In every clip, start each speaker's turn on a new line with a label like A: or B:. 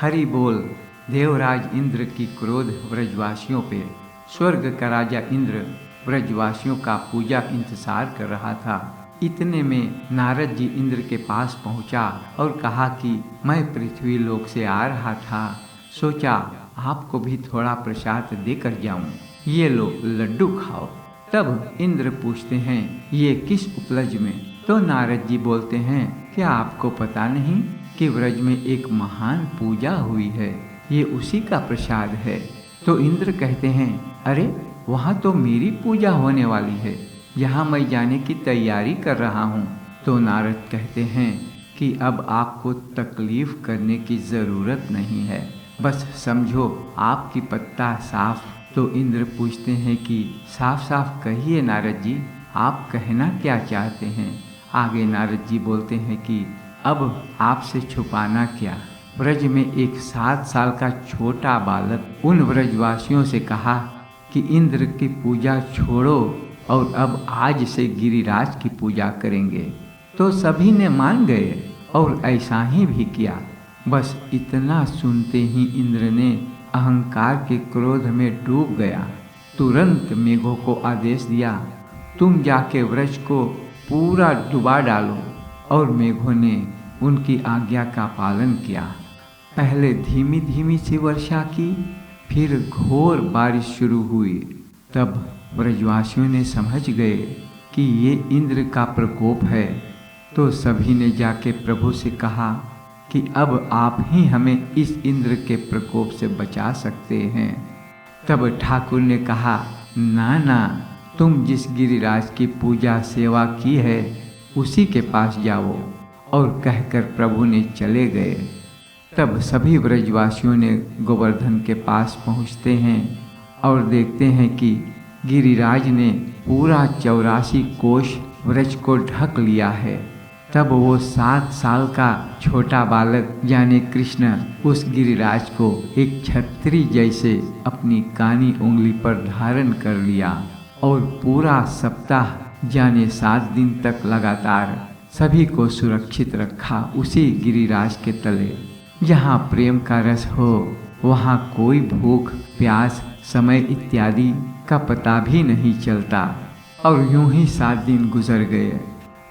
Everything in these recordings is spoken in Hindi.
A: हरि बोल। देवराज इंद्र की क्रोध ब्रजवासियों पे। स्वर्ग का राजा इंद्र ब्रजवासियों का पूजा इंतजार कर रहा था। इतने में नारद जी इंद्र के पास पहुंचा और कहा कि मैं पृथ्वी लोक से आ रहा था, सोचा आपको भी थोड़ा प्रसाद देकर जाऊं। ये लो लड्डू खाओ। तब इंद्र पूछते हैं, ये किस उपलक्ष्य में? तो नारद जी बोलते हैं, क्या आपको पता नहीं कि व्रज में एक महान पूजा हुई है, ये उसी का प्रसाद है। तो इंद्र कहते हैं, अरे वहाँ तो मेरी पूजा होने वाली है, यहाँ मैं जाने की तैयारी कर रहा हूँ। तो नारद कहते हैं कि अब आपको तकलीफ करने की ज़रूरत नहीं है, बस समझो आपकी पत्ता साफ। तो इंद्र पूछते हैं कि साफ साफ कहिए नारद जी, आप कहना क्या चाहते हैं? आगे नारद जी बोलते हैं कि अब आपसे छुपाना क्या। ब्रज में एक 7 साल का छोटा बालक उन ब्रजवासियों से कहा कि इंद्र की पूजा छोड़ो और अब आज से गिरिराज की पूजा करेंगे। तो सभी ने मान गए और ऐसा ही भी किया। बस इतना सुनते ही इंद्र ने अहंकार के क्रोध में डूब गया। तुरंत मेघों को आदेश दिया, तुम जाके वृक्ष को पूरा डुबा डालो। और मेघों ने उनकी आज्ञा का पालन किया। पहले धीमी धीमी सी वर्षा की, फिर घोर बारिश शुरू हुई। तब ब्रजवासियों ने समझ गए कि ये इंद्र का प्रकोप है। तो सभी ने जाके प्रभु से कहा कि अब आप ही हमें इस इंद्र के प्रकोप से बचा सकते हैं। तब ठाकुर ने कहा, ना ना, तुम जिस गिरिराज की पूजा सेवा की है उसी के पास जाओ। और कहकर प्रभु ने चले गए। तब सभी ब्रजवासियों ने गोवर्धन के पास पहुँचते हैं और देखते हैं कि गिरिराज ने पूरा 84 कोष वृक्ष को ढक लिया है। तब वो 7 साल का छोटा बालक यानी कृष्ण उस गिरिराज को एक छतरी जैसे अपनी कानी उंगली पर धारण कर लिया और पूरा सप्ताह यानी 7 दिन तक लगातार सभी को सुरक्षित रखा उसी गिरिराज के तले। जहाँ प्रेम का रस हो वहाँ कोई भूख प्यास समय इत्यादि का पता भी नहीं चलता। और यूं ही 7 दिन गुजर गए।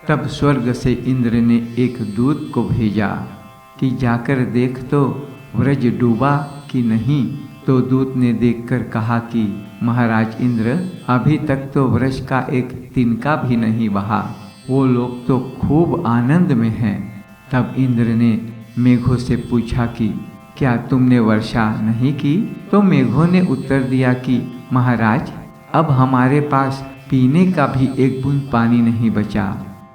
A: तब स्वर्ग से इंद्र ने एक दूत को भेजा कि जाकर देख तो व्रज डूबा कि नहीं। तो दूत ने देखकर कहा कि महाराज इंद्र, अभी तक तो व्रज का एक तिनका भी नहीं बहा, वो लोग तो खूब आनंद में हैं। तब इंद्र ने मेघों से पूछा कि क्या तुमने वर्षा नहीं की? तो मेघों ने उत्तर दिया कि महाराज, अब हमारे पास पीने का भी एक बूंद पानी नहीं बचा।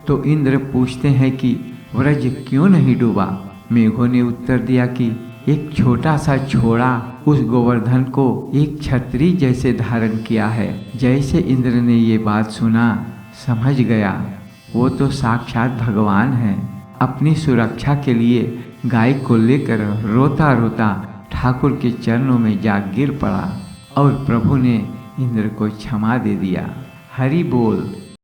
A: तो इंद्र पूछते हैं कि व्रज क्यों नहीं डूबा? मेघों ने उत्तर दिया कि एक छोटा सा छोड़ा उस गोवर्धन को एक छतरी जैसे धारण किया है। जैसे इंद्र ने ये बात सुना समझ गया, वो तो साक्षात भगवान है। अपनी सुरक्षा के लिए गाय को लेकर रोता रोता ठाकुर के चरणों में जा गिर पड़ा और प्रभु ने इंद्र को क्षमा दे दिया। हरि बोल।